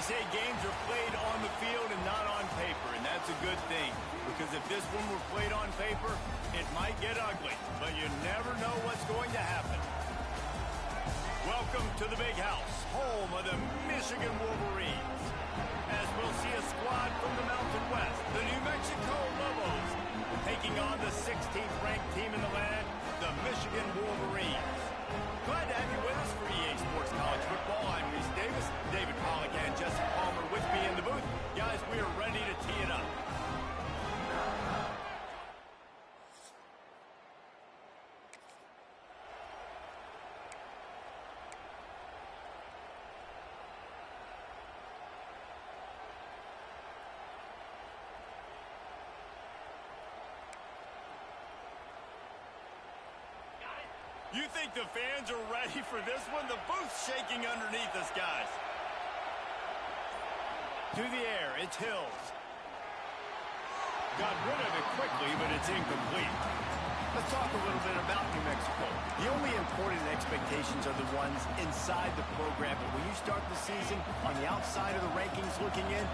say games are played on the field and not on paper, and that's a good thing. Because if this one were played on paper, it might get ugly. But you never know what's going to happen. Welcome to the Big House, home of the Michigan Wolverines. As we'll see a squad from the Mountain West, the New Mexico Lobos, taking on the 16th ranked team in the land, the Michigan Wolverines. Glad to have you with us for EA Sports College Football. I'm Reese Davis, David Pollack, and Jesse Palmer with me in the booth. Guys, we are ready to tee it up. You think the fans are ready for this one? The booth's shaking underneath us, guys. To the air, it's Hills. Got rid of it quickly, but it's incomplete. Let's talk a little bit about New Mexico. The only important expectations are the ones inside the program. But when you start the season on the outside of the rankings looking in,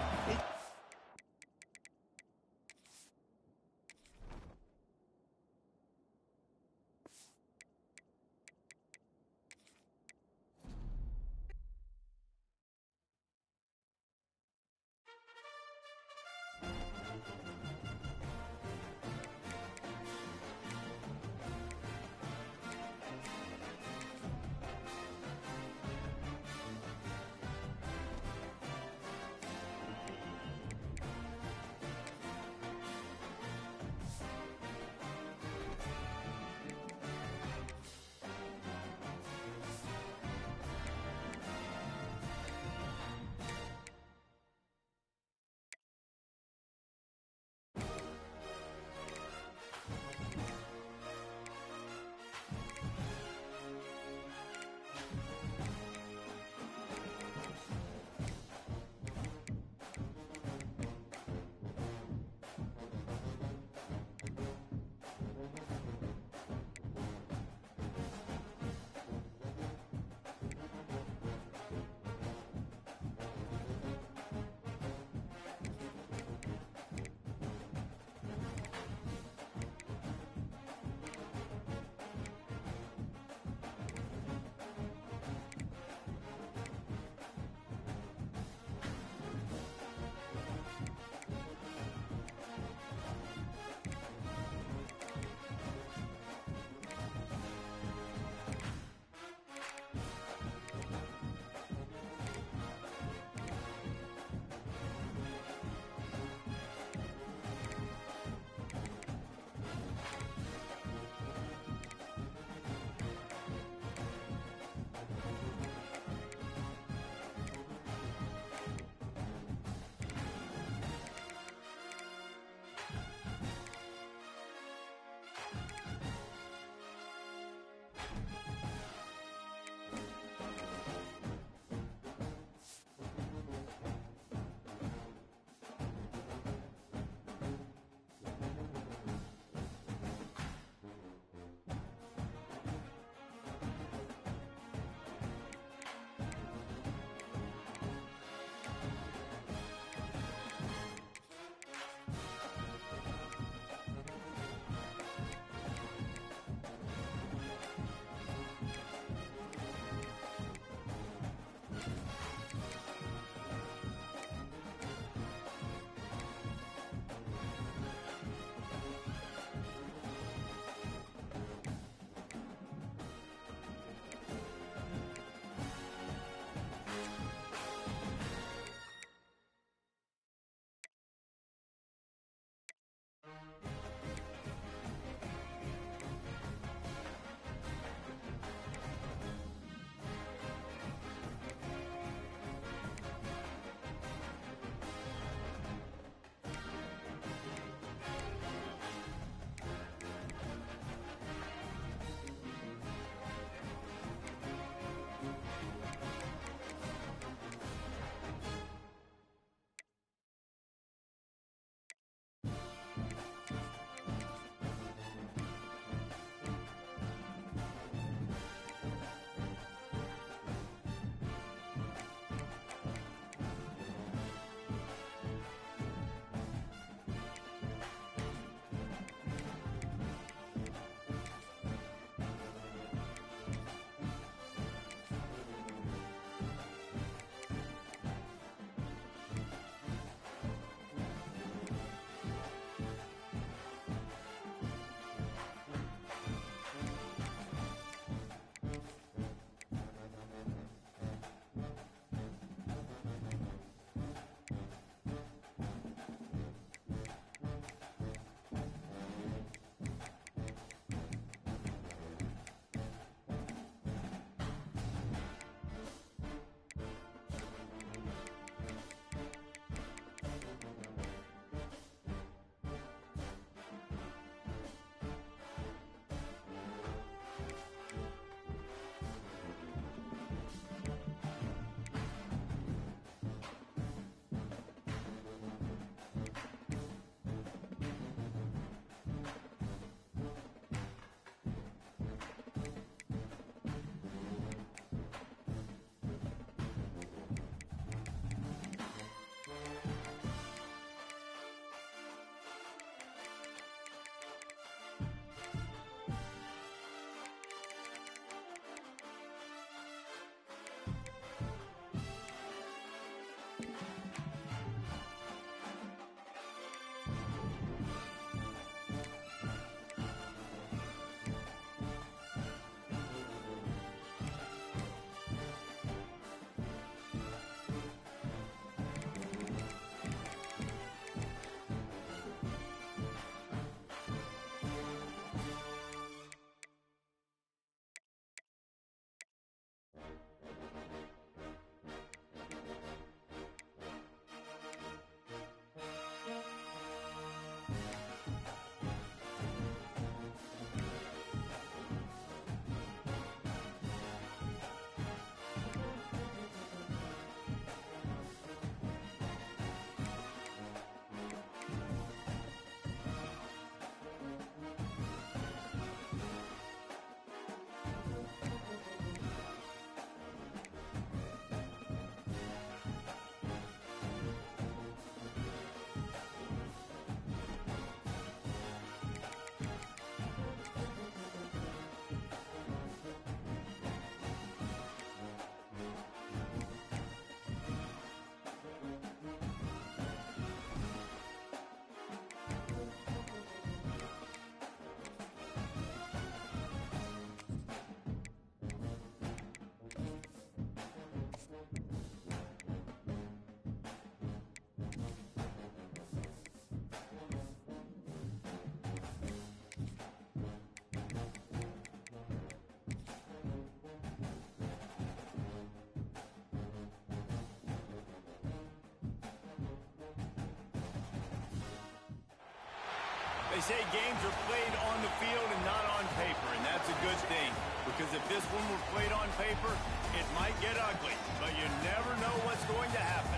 They say games are played on the field and not on paper, and that's a good thing. Because if this one were played on paper, it might get ugly, but you never know what's going to happen.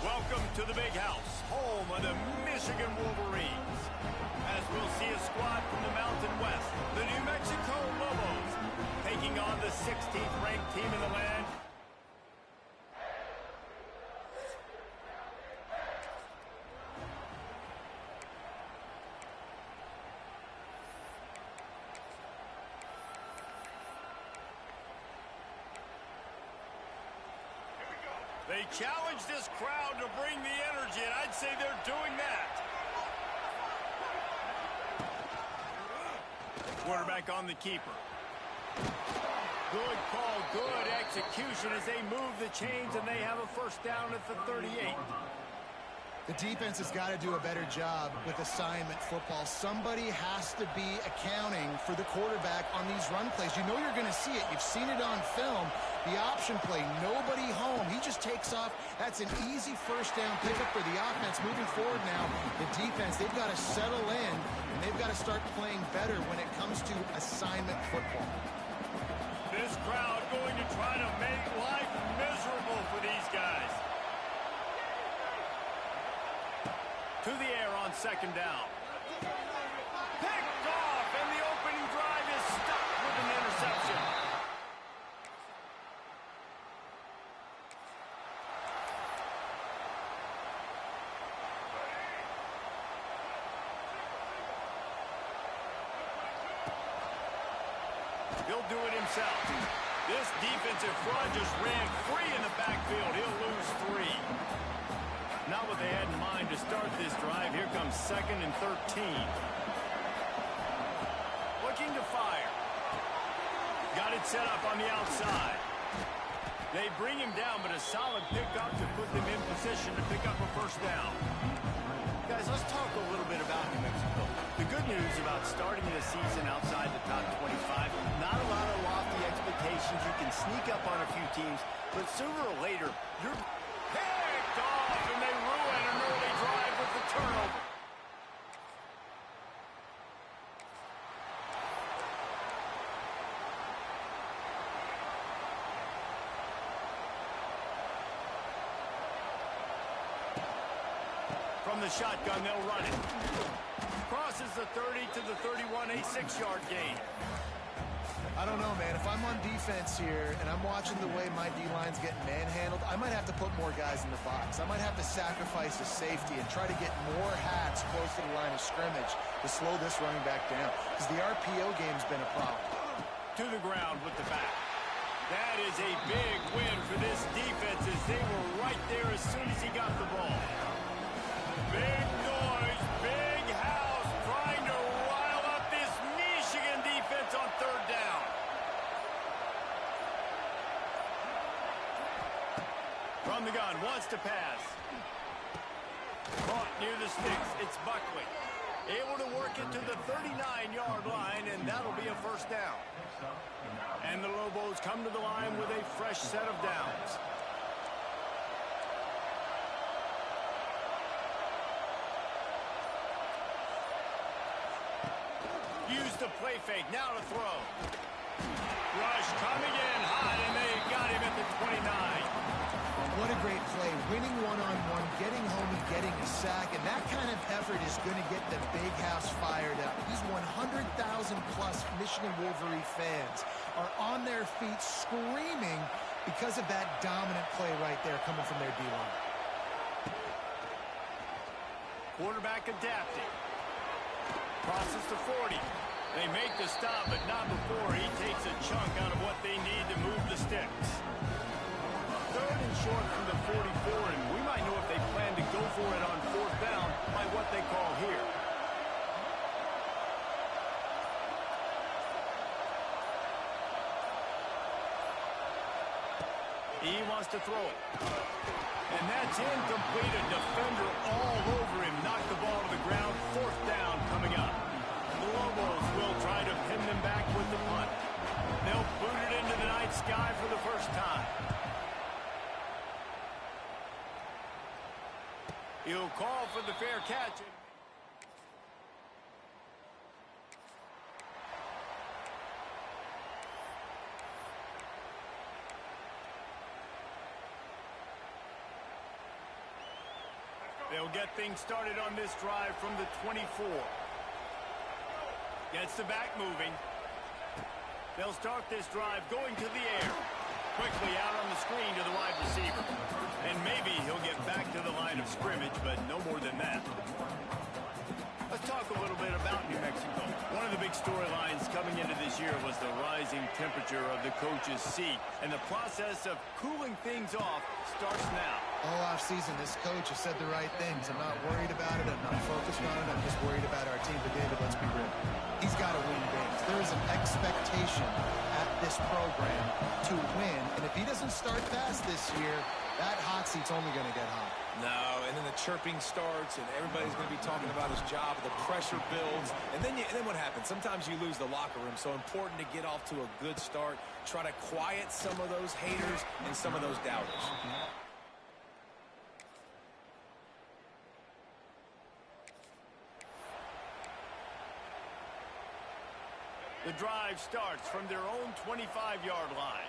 Welcome to the Big House, home of the Michigan Wolverines. As we'll see a squad from the Mountain West, the New Mexico Lobos, taking on the 16th ranked team in the land. They challenge this crowd to bring the energy, and I'd say they're doing that. Quarterback on the keeper. Good call, good execution as they move the chains, and they have a first down at the 38. The defense has got to do a better job with assignment football. Somebody has to be accounting for the quarterback on these run plays. You know you're going to see it. You've seen it on film. The option play, nobody home. He just takes off. That's an easy first down pickup for the offense. Moving forward now, the defense, they've got to settle in, and they've got to start playing better when it comes to assignment football. This crowd going to try to make life miserable for these guys. To the air on second down. Picked off, and the opening drive is stopped with an interception. He'll do it himself. This defensive front just ran free in the backfield. He'll lose 3. Not what they had in mind to start this drive. Here comes 2nd and 13. Looking to fire. Got it set up on the outside. They bring him down, but a solid pickup to put them in position to pick up a first down. Guys, let's talk a little bit about New Mexico. The good news about starting the season outside the top 25, not a lot of lofty expectations. You can sneak up on a few teams, but sooner or later, you're picked off, and they ruin an early drive with the turnover. From the shotgun, they'll run it. Crosses the 30 to the 31, a 6-yard gain. I don't know, man. If I'm on defense here and I'm watching the way my D-line's getting manhandled, I might have to put more guys in the box. I might have to sacrifice a safety and try to get more hats close to the line of scrimmage to slow this running back down, because the RPO game's been a problem. To the ground with the back. That is a big win for this defense as they were right there as soon as he got the ball. Big noise, big house, trying to rile up this Michigan defense on 3rd down. From the gun, wants to pass. Caught near the sticks, it's Buckley. Able to work it to the 39-yard line, and that'll be a first down. And the Lobos come to the line with a fresh set of downs. Use the play fake, now to throw. Rush coming in hot, and they got him at the 29. What a great play. Winning one-on-one, getting home and getting a sack, and that kind of effort is going to get the Big House fired up. These 100,000-plus Michigan Wolverine fans are on their feet screaming because of that dominant play right there coming from their D-line. Quarterback adapting. Crosses to 40. They make the stop, but not before he takes a chunk out of what they need to move the sticks. 3rd and short from the 44, and we might know if they plan to go for it on 4th down by what they call here. He wants to throw it. And that's incomplete. A defender all over him. Knocked the ball to the ground. 4th down coming up. The Lobos will try to pin them back with the punt. They'll boot it into the night sky for the first time. He'll call for the fair catch. They'll get things started on this drive from the 24. Gets the back moving. They'll start this drive going to the air. Quickly out on the screen to the wide receiver. And maybe he'll get back to the line of scrimmage, but no more than that. Let's talk a little bit about New Mexico. One of the big storylines coming into this year was the rising temperature of the coach's seat. And the process of cooling things off starts now. All offseason, this coach has said the right things. I'm not worried about it. I'm not focused on it. I'm just worried about our team. But David, let's be real. He's got to win games. There is an expectation at this program to win. And if he doesn't start fast this year, that hot seat's only going to get hot. No, and then the chirping starts, and everybody's going to be talking about his job. The pressure builds, and then what happens? Sometimes you lose the locker room, so important to get off to a good start. Try to quiet some of those haters and some of those doubters. The drive starts from their own 25-yard line.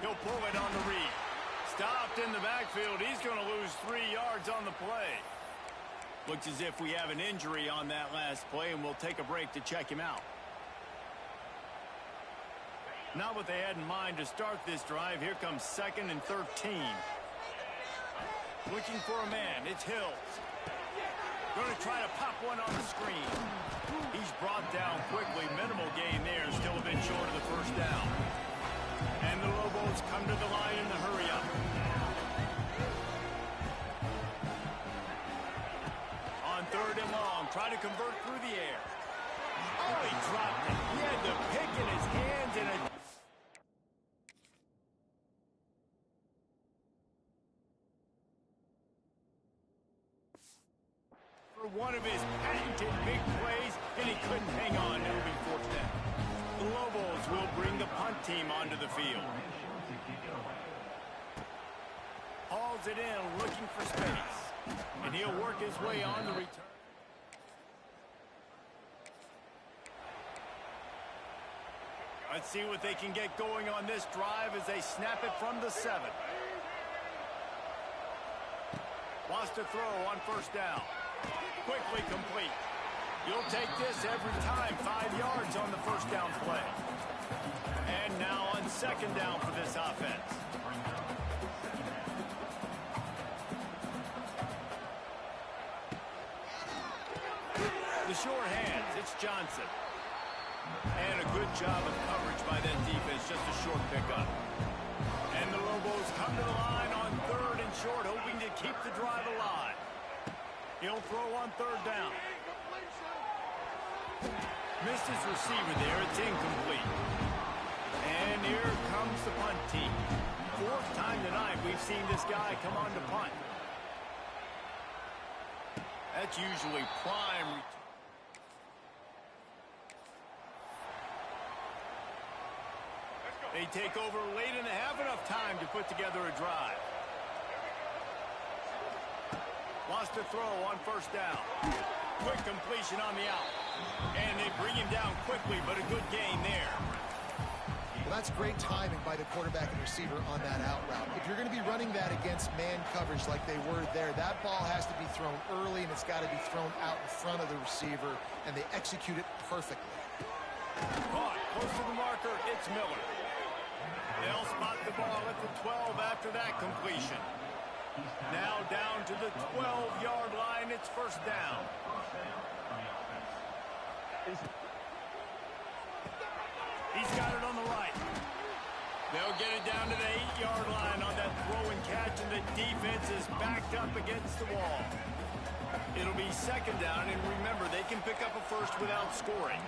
He'll pull it on the read. Stopped in the backfield. He's going to lose 3 yards on the play. Looks as if we have an injury on that last play, and we'll take a break to check him out. Not what they had in mind to start this drive. Here comes 2nd and 13. Looking for a man. It's Hills. Going to try to pop one on the screen. He's brought down quickly. Minimal gain there. Still a bit short of the first down. And the Lobos come to the line in the hurry-up. On 3rd and long, try to convert through the air. Oh, he dropped it. He had the pick in his hands and a... for one of his patented big plays, and he couldn't hang on. It'll be 4th down. The Lobos will bring the punt team onto the field. Hauls it in, looking for space. And he'll work his way on the return. Let's see what they can get going on this drive as they snap it from the 7. Wants to throw on 1st down. Quickly complete. You'll take this every time. 5 yards on the 1st down play. And now on 2nd down for this offense. The short hands. It's Johnson. And a good job of coverage by that defense. Just a short pickup. And the Lobos come to the line on 3rd and short, hoping to keep the drive alive. He'll throw on 3rd down. Missed his receiver there. It's incomplete. And here comes the punt team. 4th time tonight we've seen this guy come on to punt. That's usually prime. They take over late and have enough time to put together a drive. Wants to throw on 1st down. Quick completion on the out. And they bring him down quickly, but a good gain there. Well, that's great timing by the quarterback and receiver on that out route. If you're going to be running that against man coverage like they were there, that ball has to be thrown early, and it's got to be thrown out in front of the receiver, and they execute it perfectly. Caught close to the marker. It's Miller. They'll spot the ball at the 12 after that completion. Now down to the 12-yard line. It's 1st down. He's got it on the right. They'll get it down to the 8-yard line on that throw and catch, and the defense is backed up against the wall. It'll be 2nd down, and remember, they can pick up a first without scoring.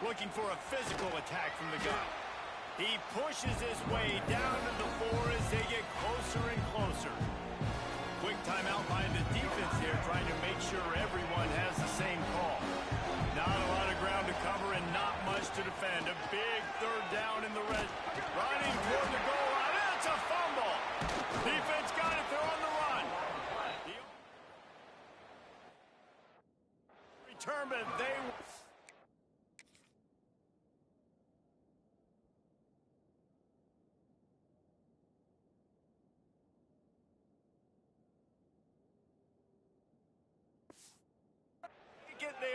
Looking for a physical attack from the gun. He pushes his way down to the 4 as they get closer and closer. Quick timeout by the defense there, trying to make sure everyone has the same call. Not a lot of ground to cover and not much to defend. A big 3rd down in the red. Running toward the goal line. It's a fumble.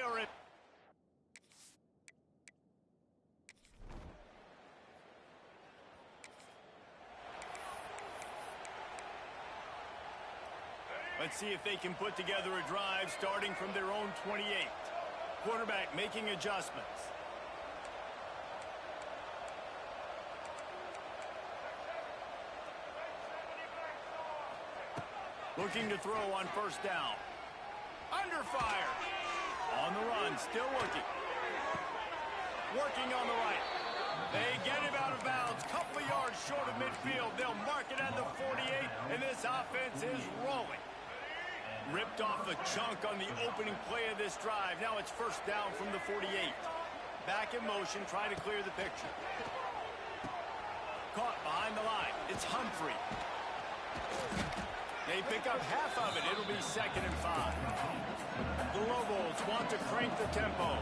are in. Let's see if they can put together a drive starting from their own 28. Quarterback making adjustments. Looking to throw on first down. Under fire. On the run, still looking. Working on the right. They get him out of bounds. Couple of yards short of midfield. They'll mark it at the 48, and this offense is rolling. Ripped off a chunk on the opening play of this drive. Now it's first down from the 48. Back in motion, trying to clear the picture. Caught behind the line. It's Humphrey. They pick up half of it. It'll be 2nd and 5. The Lobos want to crank the tempo.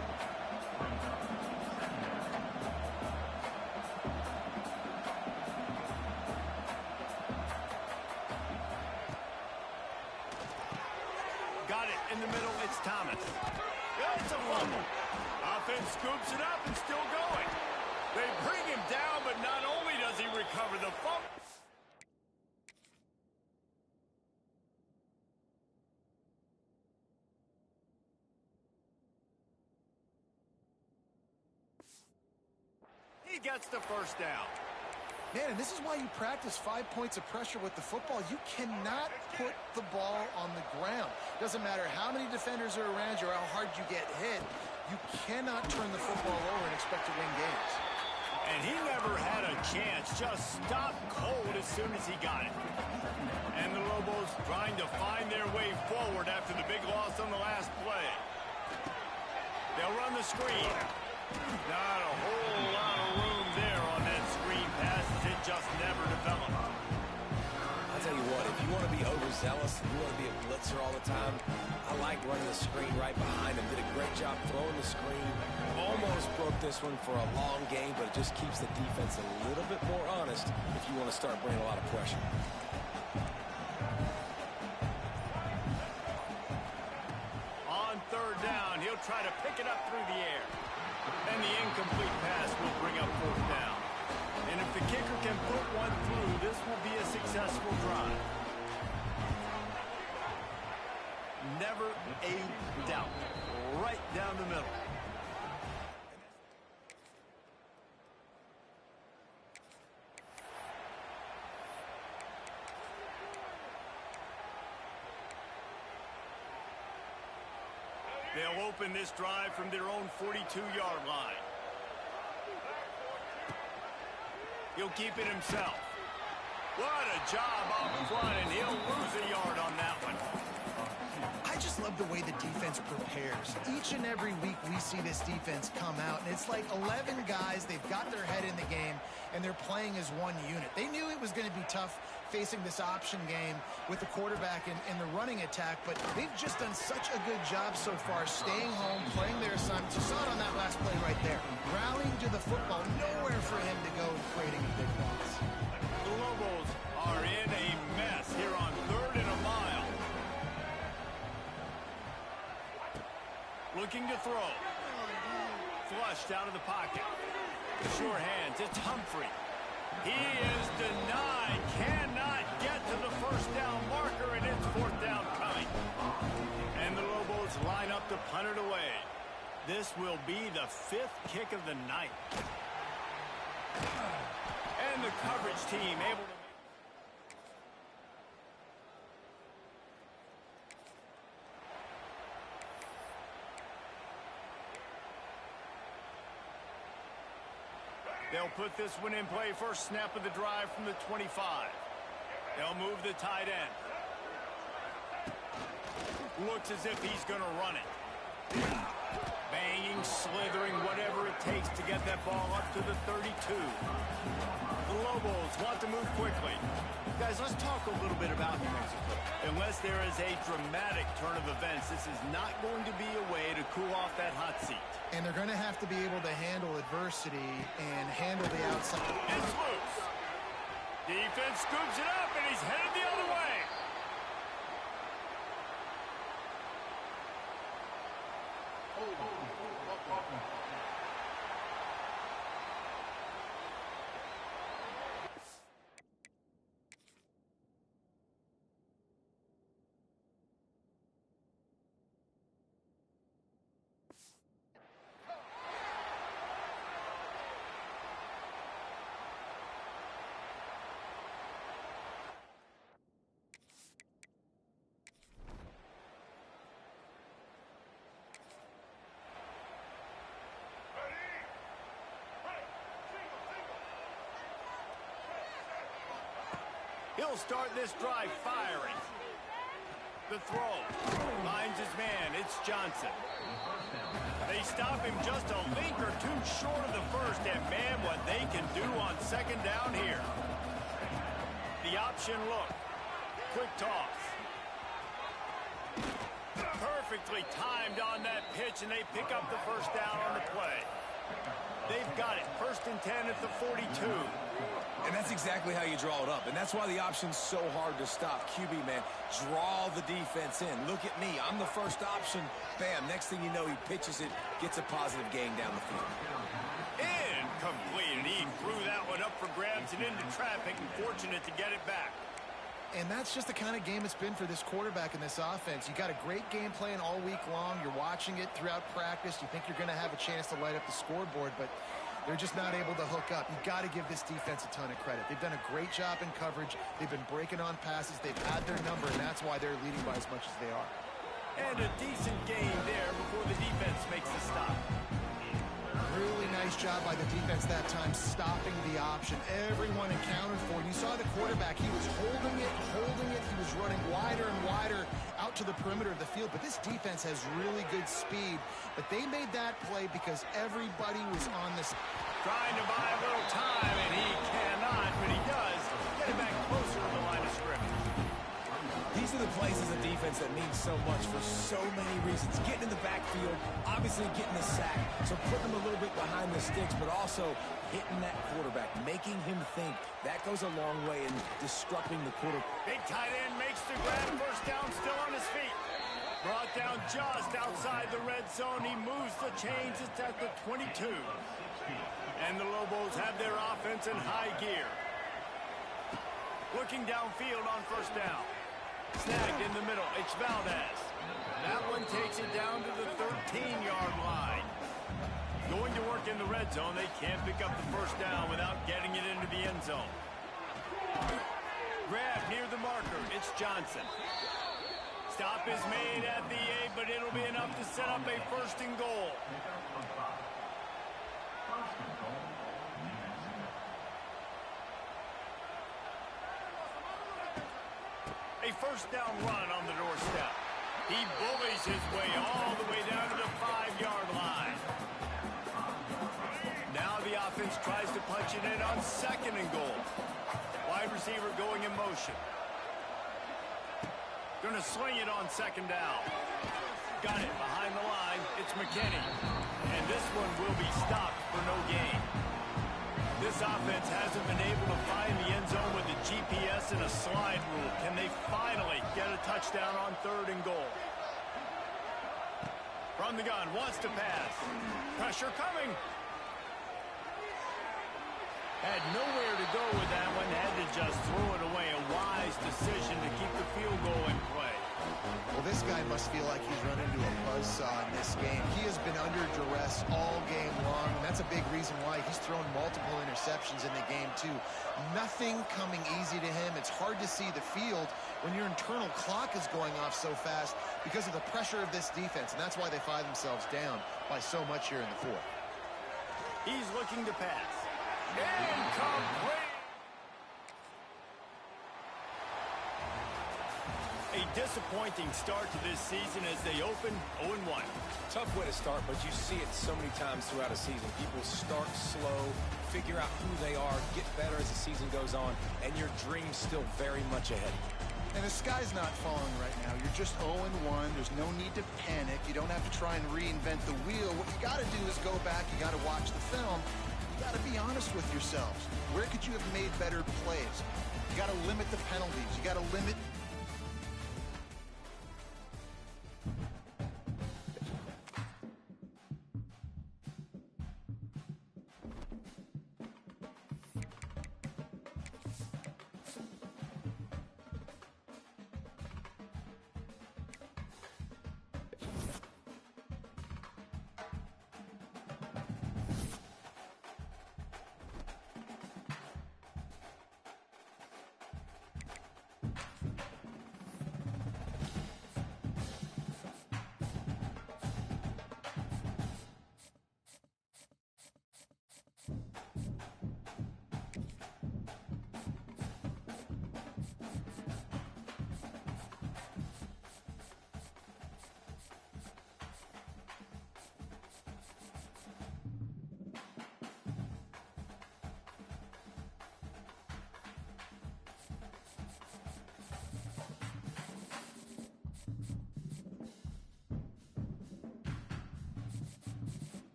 Got it in the middle. It's Thomas. It's a fumble. Offense scoops it up and still going. They bring him down, but not only does he recover the fumble. He gets the first down. Man, and this is why you practice 5 points of pressure with the football. You cannot put the ball on the ground. Doesn't matter how many defenders are around you or how hard you get hit. You cannot turn the football over and expect to win games. And he never had a chance. Just stopped cold as soon as he got it. And the Lobos trying to find their way forward after the big loss on the last play. They'll run the screen. Not a whole lot of room there on that screen pass as it just never developed. I'll tell you what, if you want to be overzealous, if you want to be a blitzer all the time, I like running the screen right behind him. Did a great job throwing the screen. Almost broke this one for a long game, but it just keeps the defense a little bit more honest if you want to start bringing a lot of pressure. On 3rd down, he'll try to pick it up through the air. And the incomplete pass will bring up 4th down. And if the kicker can put one through, this will be a successful drive. Never a doubt. Right down the middle. They'll open this drive from their own 42-yard line. He'll keep it himself. What a job off front, and he'll lose a yard on that one. I just love the way the defense prepares. Each and every week we see this defense come out, and it's like 11 guys. They've got their head in the game, and they're playing as one unit. They knew it was going to be tough facing this option game with the quarterback and the running attack, but they've just done such a good job so far, staying home, playing their assignments. You saw it on that last play right there. Rallying to the football, nowhere for him to go and creating a big loss. The Lobos are in a mess here on 3rd and a mile. Looking to throw. Flushed out of the pocket. Sure hands, it's Humphrey. He is denied, cannot get to the first down marker, and it's 4th down coming. And the Lobos line up to punt it away. This will be the 5th kick of the night. And the coverage team able to... They'll put this one in play. First snap of the drive from the 25. They'll move the tight end. Looks as if he's going to run it. Banging, slithering, whatever it takes to get that ball up to the 32. The Lobos want to move quickly. Guys, let's talk a little bit about New Mexico. Unless there is a dramatic turn of events, this is not going to be a way to cool off that hot seat. And they're going to have to be able to handle adversity and handle the outside. It's loose. Defense scoops it up, and he's headed the other way. He'll start this drive firing. The throw. Finds his man. It's Johnson. They stop him just a link or two short of the first, and man, what they can do on second down here. The option look. Quick toss. Perfectly timed on that pitch, and they pick up the first down on the play. They've got it. 1st and 10 at the 42. And that's exactly how you draw it up. And that's why the option's so hard to stop. QB, man, draw the defense in. Look at me. I'm the first option. Bam. Next thing you know, he pitches it, gets a positive gain down the field. Incomplete. And he threw that one up for grabs and into traffic, and fortunate to get it back. And that's just the kind of game it's been for this quarterback in this offense. You got a great game plan all week long. You're watching it throughout practice. You think you're going to have a chance to light up the scoreboard, but they're just not able to hook up. You got to give this defense a ton of credit. They've done a great job in coverage. They've been breaking on passes. They've had their number, and that's why they're leading by as much as they are. And a decent gain there before the defense makes the stop. Really nice job by the defense that time, stopping the option. Everyone accounted for it. You saw the quarterback. He was holding it. He was running wider and wider out to the perimeter of the field. But this defense has really good speed. But they made that play because everybody was on this. Trying to buy a little time, and he cannot, but he does get it back closer to the line of scrimmage. These are the plays as a defense that mean so much for so many reasons. Getting in the backfield, obviously getting the sack, so putting him a little bit behind the sticks, but also hitting that quarterback, making him think. That goes a long way in disrupting the quarterback. Big tight end makes the grab, first down, still on his feet. Brought down just outside the red zone. He moves the chains. It's at the 22. And the Lobos have their offense in high gear. Looking downfield on first down. Snagged in the middle. It's Valdez. That one takes it down to the 13-yard line. Going to work in the red zone. They can't pick up the first down without getting it into the end zone. Grab near the marker. It's Johnson. Stop is made at the 8, but it'll be enough to set up a 1st and goal. A first down run on the doorstep. He bullies his way all the way down to the 5-yard line. Now the offense tries to punch it in on 2nd and goal. Wide receiver going in motion. Going to sling it on 2nd down. Got it behind the line. It's McKinney. And this one will be stopped for no gain. This offense hasn't been able to find the end zone with the GPS and a slide rule. Can they finally get a touchdown on 3rd and goal? From the gun, wants to pass. Pressure coming. Had nowhere to go with that one. Had to just throw it away. A wise decision to keep the field goal in play. Well, this guy must feel like he's run into a buzzsaw in this game. He has been under duress all game long, and that's a big reason why he's thrown multiple interceptions in the game, too. Nothing coming easy to him. It's hard to see the field when your internal clock is going off so fast because of the pressure of this defense, and that's why they find themselves down by so much here in the 4th. He's looking to pass. Incomplete! A disappointing start to this season as they open 0-1. Tough way to start, but you see it so many times throughout a season. People start slow, figure out who they are, get better as the season goes on, and your dream's still very much ahead. And the sky's not falling right now. You're just 0-1. There's no need to panic. You don't have to try and reinvent the wheel. What you got to do is go back. You got to watch the film. You got to be honest with yourselves. Where could you have made better plays? You got to limit the penalties. You got to limit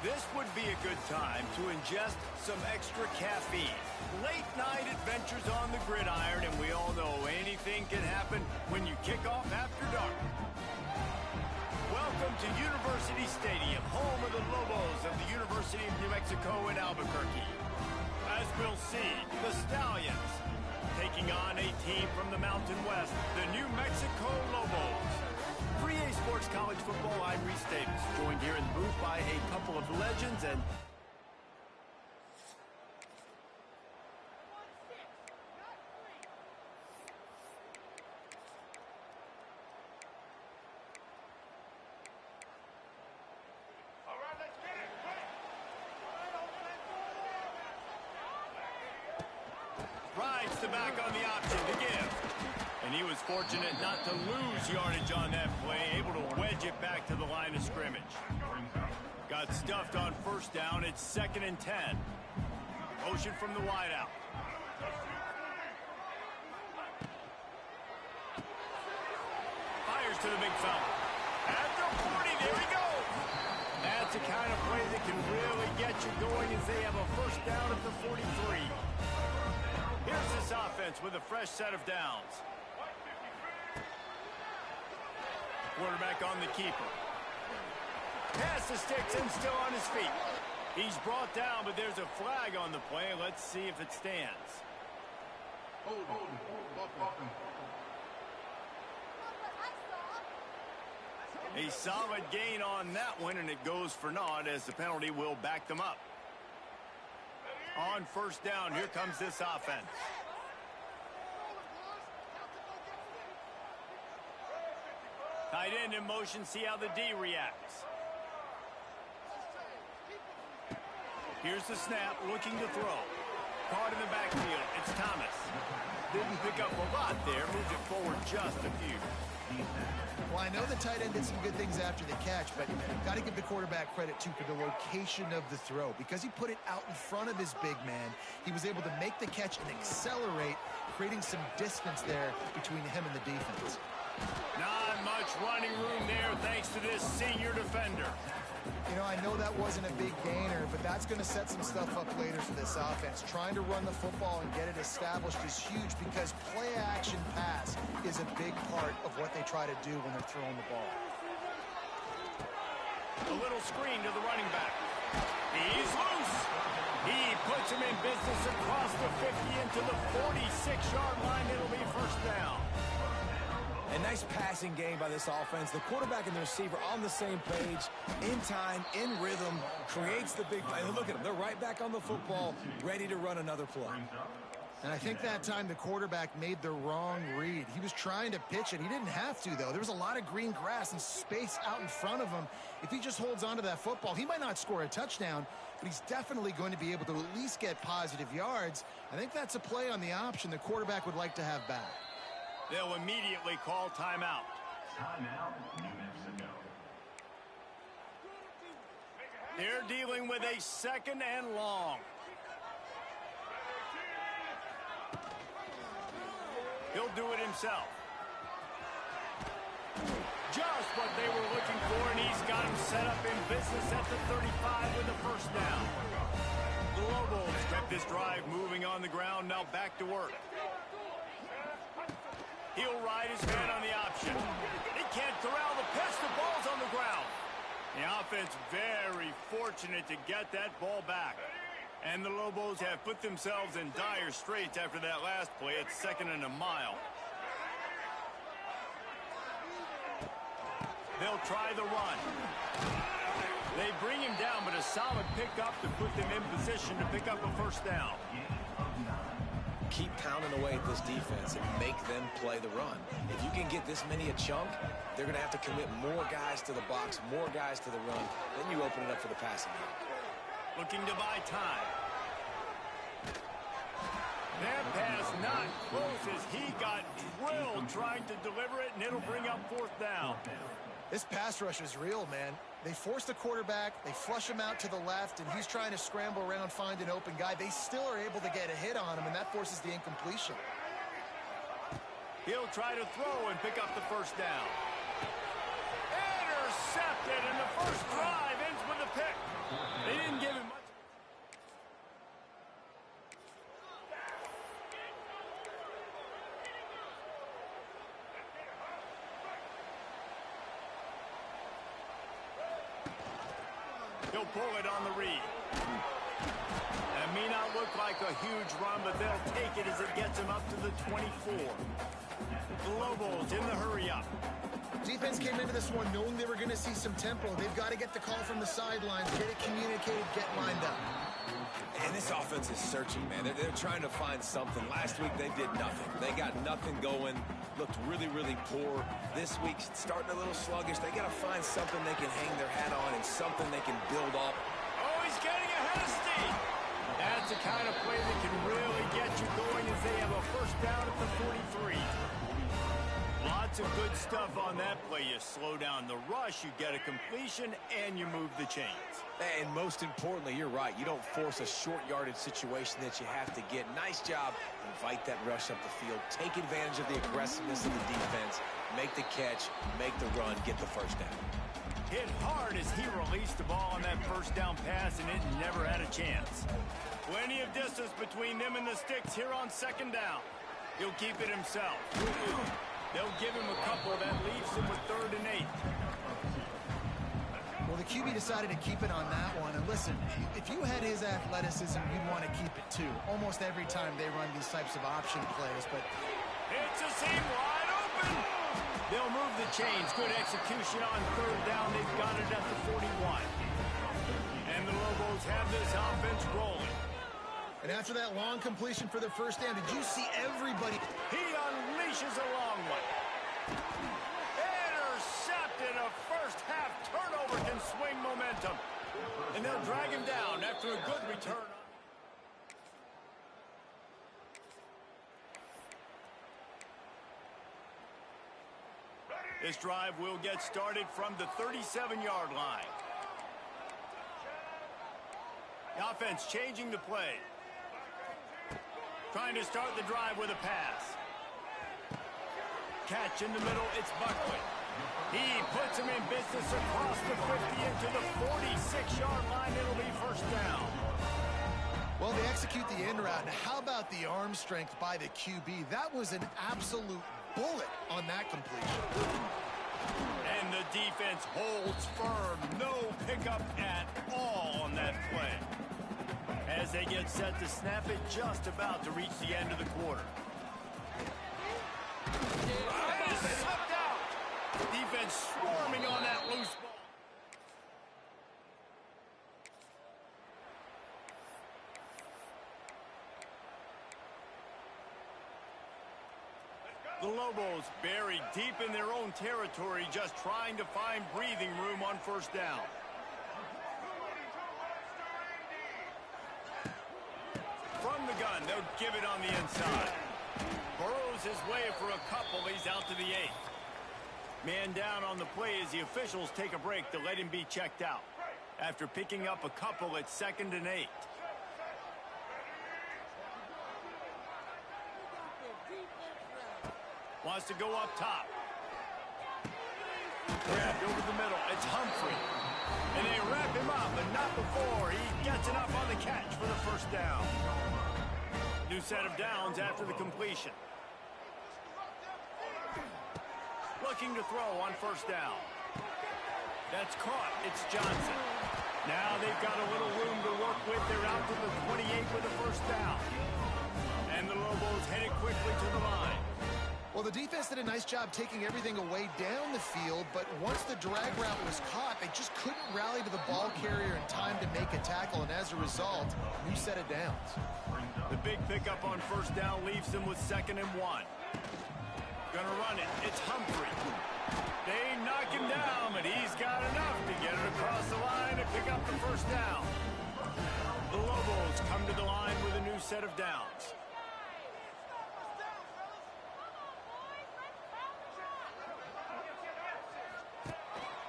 This would be a good time to ingest some extra caffeine. Late night adventures on the gridiron, and we all know anything can happen when you kick off after dark. Welcome to University Stadium, home of the Lobos of the University of New Mexico in Albuquerque. As we'll see, the Stallions taking on a team from the Mountain West, the New Mexico Lobos. For EA Sports College Football, I'm Reese Davis, joined here in the booth by a couple of legends and... Rides the back on the option to give. And he was fortunate not to lose yardage on that play, able to wedge it back to the line of scrimmage. Got stuffed on first down. It's 2nd and 10. Motion from the wideout. Fires to the big fella. At the 40, there he goes. That's the kind of play that can really get you going as they have a first down at the 43. Here's this offense with a fresh set of downs. Quarterback on the keeper. Pass the sticks and still on his feet. He's brought down, but there's a flag on the play. Let's see if it stands. A solid gain on that one, and it goes for naught as the penalty will back them up. On first down, here comes this offense. Tight end in motion, see how the D reacts. Here's the snap, looking to throw. Caught in the backfield, it's Thomas. Didn't pick up a lot there, moved it forward just a few. Well, I know the tight end did some good things after the catch, but got to give the quarterback credit, too, for the location of the throw. Because he put it out in front of his big man, he was able to make the catch and accelerate, creating some distance there between him and the defense. Not much running room there thanks to this senior defender. You know, I know that wasn't a big gainer, but that's going to set some stuff up later for this offense. Trying to run the football and get it established is huge because play-action pass is a big part of what they try to do when they're throwing the ball. A little screen to the running back. He's loose. He puts him in business across the 50 into the 46-yard line. It'll be first down. A nice passing game by this offense. The quarterback and the receiver on the same page, in time, in rhythm, creates the big play. Look at them. They're right back on the football, ready to run another play. And I think that time the quarterback made the wrong read. He was trying to pitch it. He didn't have to, though. There was a lot of green grass and space out in front of him. If he just holds on to that football, he might not score a touchdown, but he's definitely going to be able to at least get positive yards. I think that's a play on the option the quarterback would like to have back. They'll immediately call timeout. Timeout, New Mexico. They're dealing with a 2nd and long. He'll do it himself. Just what they were looking for, and he's got him set up in business at the 35 with the first down. The Lobos kept this drive moving on the ground, now back to work. He'll ride his man on the option. He can't corral the pitch. The ball's on the ground. The offense very fortunate to get that ball back. And the Lobos have put themselves in dire straits after that last play. It's 2nd and a mile. They'll try the run. They bring him down, but a solid pickup to put them in position to pick up a first down. Keep pounding away at this defense and make them play the run. If you can get this many a chunk, they're going to have to commit more guys to the box, more guys to the run. Then you open it up for the passing game. Looking to buy time. That pass not close as he got drilled trying to deliver it, and it'll bring up 4th down. This pass rush is real, man. They force the quarterback, they flush him out to the left, and he's trying to scramble around, find an open guy. They still are able to get a hit on him, and that forces the incompletion. He'll try to throw and pick up the first down. Intercepted, and the first drive ends with a pick. He'll pull it on the read. That may not look like a huge run, but they'll take it as it gets them up to the 24. The Lobos in the hurry-up. Defense came into this one knowing they were going to see some tempo. They've got to get the call from the sidelines, get it communicated, get lined up. And this offense is searching, man. They're trying to find something. Last week, they did nothing. They got nothing going, looked really, really poor. This week, starting a little sluggish. They got to find something they can hang their hat on and something they can build up. Oh, he's getting ahead of steam. That's the kind of play that can really get you going as they have a first down at the 43. Lots of good stuff on that play. You slow down the rush, you get a completion, and you move the chains. And most importantly, you're right. You don't force a short yardage situation that you have to get. Nice job. Invite that rush up the field. Take advantage of the aggressiveness of the defense. Make the catch, make the run, get the first down. Hit hard as he released the ball on that first down pass, and it never had a chance. Plenty of distance between them and the sticks here on second down. He'll keep it himself. They'll give him a couple that leaves him with 3rd and 8. Well, the QB decided to keep it on that one. And listen, if you had his athleticism, you'd want to keep it too. Almost every time they run these types of option plays, but it's a seam wide open. They'll move the chains. Good execution on 3rd down. They've got it at the 41. And the Lobos have this offense rolling. And after that long completion for the first down, did you see everybody? He unleashes a long one. Intercepted. A first half turnover can swing momentum. And they'll drag him down after a good return. This drive will get started from the 37-yard line. The offense changing the play. Trying to start the drive with a pass. Catch in the middle, it's Buckley. He puts him in business across the 50 into the 46-yard line. It'll be first down. Well, they execute the end route. Now, how about the arm strength by the QB? That was an absolute bullet on that completion. And the defense holds firm. No pickup at all on that play. As they get set to snap it, just about to reach the end of the quarter. And it's slipped out. Defense swarming on that loose ball. The Lobos buried deep in their own territory, just trying to find breathing room on first down. From the gun, they'll give it on the inside. Burrows his way for a couple. He's out to the 8. Man down on the play as the officials take a break to let him be checked out. After picking up a couple at 2nd and 8. Wants to go up top. Grabbed over the middle. It's Humphrey. And they wrap him up, but not before he gets enough on the catch for the first down. New set of downs after the completion. Looking to throw on first down. That's caught. It's Johnson. Now they've got a little room to work with. They're out to the 28 with the first down. And the Lobos headed quickly to the line. Well, the defense did a nice job taking everything away down the field, but once the drag route was caught, they just couldn't rally to the ball carrier in time to make a tackle, and as a result, new set of downs. The big pickup on first down leaves them with 2nd and 1. Gonna run it. It's Humphrey. They knock him down, but he's got enough to get it across the line and pick up the first down. The Lobos come to the line with a new set of downs.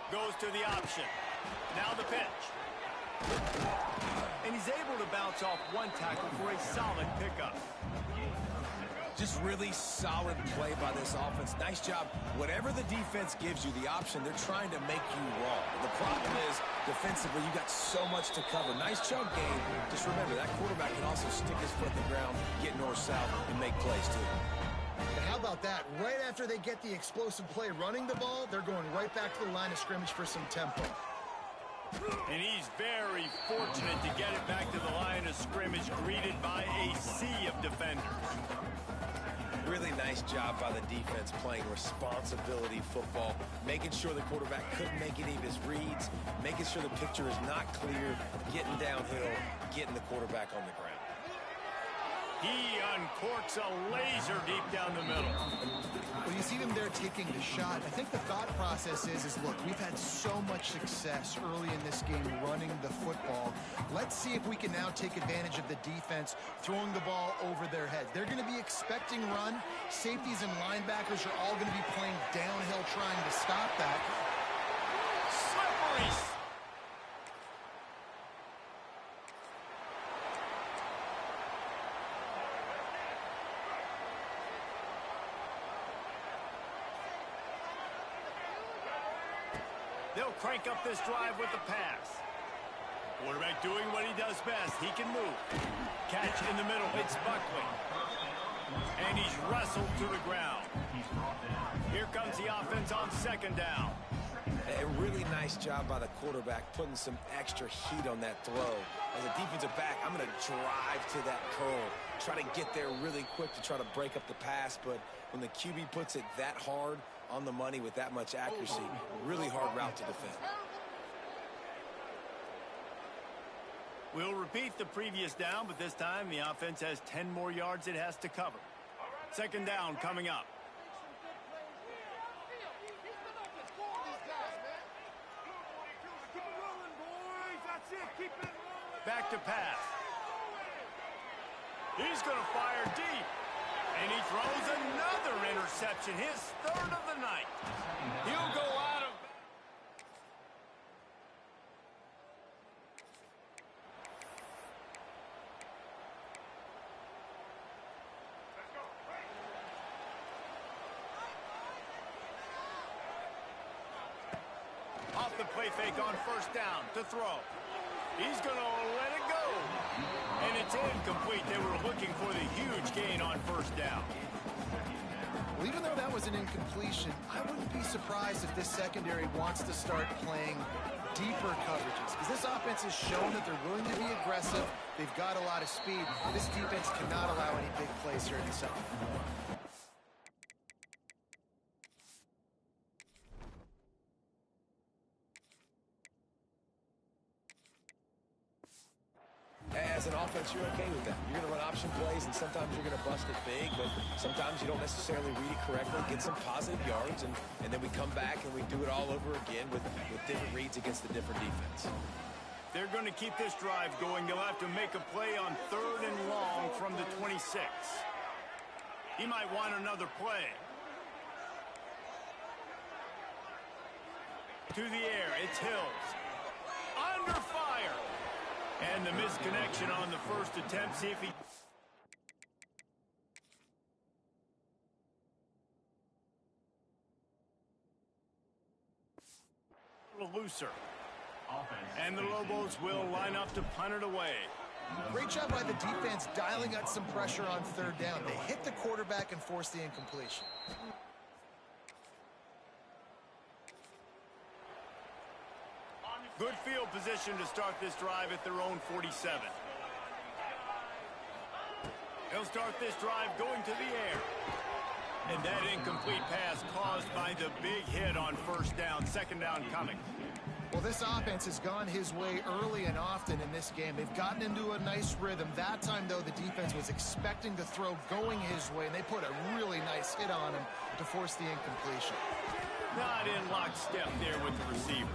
Goes to the option. Now the pitch. And he's able to bounce off one tackle for a solid pickup. Just really solid play by this offense. Nice job. Whatever the defense gives you, the option, they're trying to make you wrong. The problem is, defensively, you got so much to cover. Nice chunk game. Just remember, that quarterback can also stick his foot in the ground, get north-south, and make plays, too. And how about that? Right after they get the explosive play running the ball, they're going right back to the line of scrimmage for some tempo. And he's very fortunate to get it back to the line of scrimmage, greeted by a sea of defenders. Really nice job by the defense playing responsibility football, making sure the quarterback couldn't make any of his reads, making sure the picture is not clear, getting downhill, getting the quarterback on the ground. He uncorks a laser deep down the middle. When you see them there taking the shot, I think the thought process is look, we've had so much success early in this game running the football. Let's see if we can now take advantage of the defense throwing the ball over their heads. They're going to be expecting run. Safeties and linebackers are all going to be playing downhill trying to stop that. Slippery. They'll crank up this drive with the pass. Quarterback doing what he does best. He can move. Catch in the middle. It's Buckley. And he's wrestled to the ground. Here comes the offense on second down. A really nice job by the quarterback putting some extra heat on that throw. As a defensive back, I'm going to drive to that curl. Try to get there really quick to try to break up the pass. But when the QB puts it that hard, on the money with that much accuracy, really hard route to defend. We'll repeat the previous down, but this time the offense has 10 more yards it has to cover. Second down coming up. Back to pass. He's going to fire deep. And he throws another interception, his third of the night. He'll go out of... Off the play fake on first down to throw. He's going to let it go. And it's incomplete. They were looking for the huge gain on first down. Well, even though that was an incompletion, I wouldn't be surprised if this secondary wants to start playing deeper coverages. Because this offense has shown that they're willing to be aggressive. They've got a lot of speed. This defense cannot allow any big plays here in the second. As an offense, you're okay with that. You're going to run option plays, and sometimes you're going to bust it big, but sometimes you don't necessarily read it correctly, get some positive yards, and then we come back and we do it all over again with different reads against the different defense. They're going to keep this drive going. They'll have to make a play on third and long from the 26. He might want another play. To the air, it's Hills. Under fire. And the misconnection on the first attempt. See if he... looser. And the Lobos will line up to punt it away. Great job by the defense dialing out some pressure on third down. They hit the quarterback and forced the incompletion. Good field position to start this drive at their own 47. He'll start this drive going to the air. And that incomplete pass caused by the big hit on first down. Second down coming. Well, this offense has gone his way early and often in this game. They've gotten into a nice rhythm. That time, though, the defense was expecting the throw going his way, and they put a really nice hit on him to force the incompletion. Not in lockstep there with the receiver.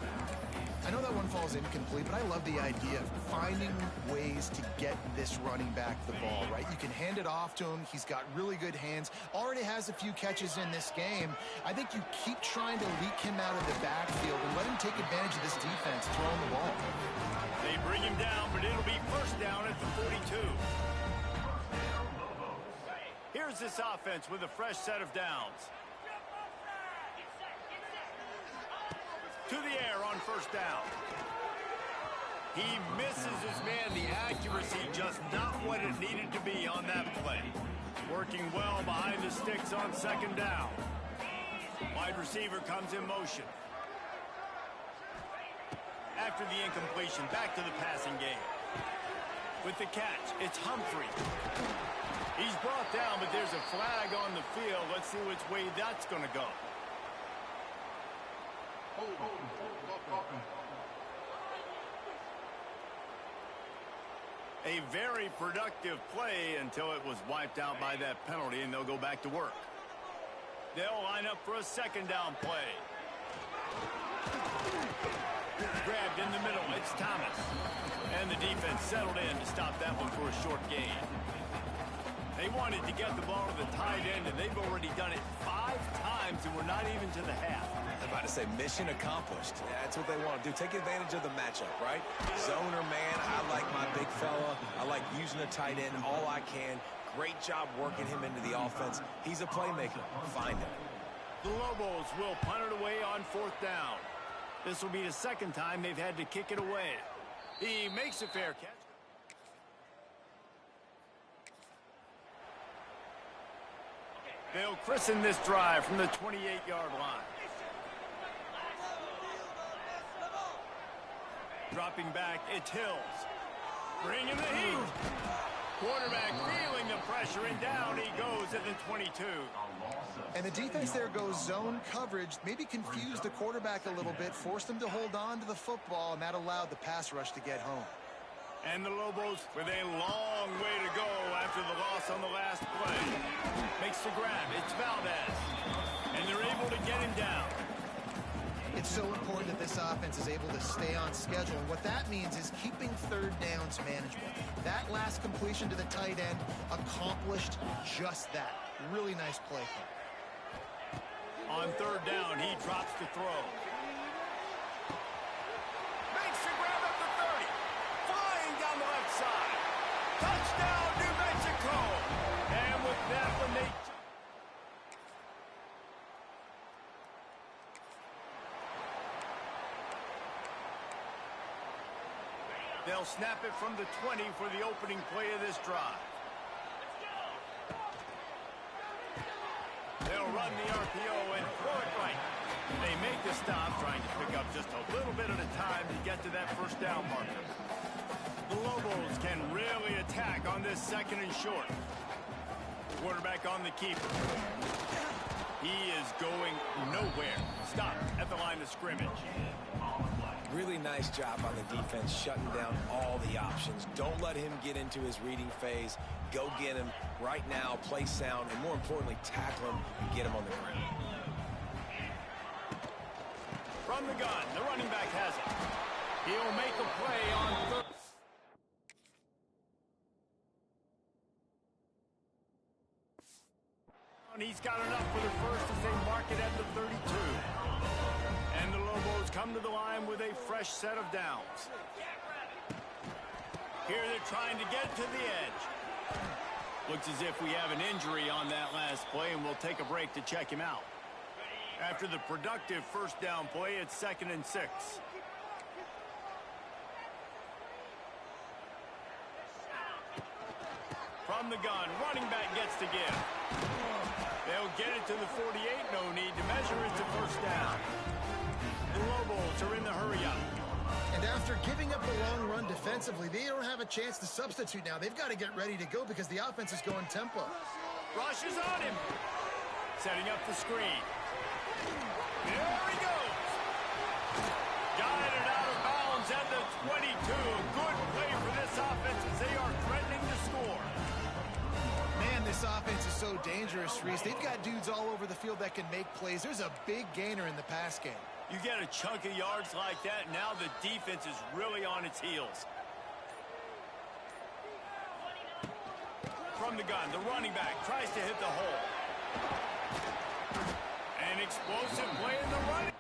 I know that one falls incomplete, but I love the idea of finding ways to get this running back the ball, right? You can hand it off to him. He's got really good hands. Already has a few catches in this game. I think you keep trying to leak him out of the backfield and let him take advantage of this defense throwing the ball. They bring him down, but it'll be first down at the 42. Here's this offense with a fresh set of downs. To the air on first down. He misses his man. The accuracy just not what it needed to be on that play. Working well behind the sticks on second down. Wide receiver comes in motion. After the incompletion, back to the passing game. With the catch, it's Humphrey. He's brought down, but there's a flag on the field. Let's see which way that's going to go. A very productive play until it was wiped out by that penalty, and they'll go back to work. They'll line up for a second down play. Grabbed in the middle, it's Thomas. And the defense settled in to stop that one for a short gain. They wanted to get the ball to the tight end, and they've already done it 5 times, and we're not even to the half. I'm about to say mission accomplished. That's what they want to do. Take advantage of the matchup, right? Zone or man, I like my big fella. I like using the tight end all I can. Great job working him into the offense. He's a playmaker. Find him. The Lobos will punt it away on 4th down. This will be the second time they've had to kick it away. He makes a fair catch. They'll christen this drive from the 28-yard line. Dropping back, it's Hills. Bringing the heat. Quarterback feeling the pressure, and down he goes at the 22. And the defense there goes zone coverage, maybe confused the quarterback a little bit, forced him to hold on to the football, and that allowed the pass rush to get home. And the Lobos with a long way to go after the loss on the last play. Makes the grab. It's Valdez. And they're able to get him down. It's so important that this offense is able to stay on schedule. And what that means is keeping 3rd downs manageable. That last completion to the tight end accomplished just that. Really nice play call. On 3rd down, he drops to throw. Makes the grab at the 30. Flying down the left side. Touchdown, New Mexico. And with that one, they'll snap it from the 20 for the opening play of this drive. They'll run the RPO and throw it right. They make the stop, trying to pick up just a little bit at a time to get to that 1st down marker. The Lobos can really attack on this 2nd and short. Quarterback on the keeper. He is going nowhere. Stop at the line of scrimmage. Really nice job on the defense, shutting down all the options. Don't let him get into his reading phase. Go get him right now, play sound, and more importantly, tackle him and get him on the ground. From the gun, the running back has it. He'll make a play on 3rd. He's got enough for the first as they mark it at the 32. And the Lobos come to the line with a fresh set of downs. Here they're trying to get to the edge. Looks as if we have an injury on that last play, and we'll take a break to check him out. After the productive 1st down play, it's 2nd and 6. From the gun, running back gets to give. They'll get it to the 48, no need to measure it to 1st down. The Lobos are in the hurry-up. And after giving up the long run defensively, they don't have a chance to substitute now. They've got to get ready to go because the offense is going tempo. Rush is on him. Setting up the screen. There he goes. Guided out of bounds at the 22. A good play for this offense as they are threatening to score. Man, this offense is so dangerous, Reese. They've got dudes all over the field that can make plays. There's a big gainer in the pass game. You get a chunk of yards like that, now the defense is really on its heels. From the gun, the running back tries to hit the hole. An explosive play in the running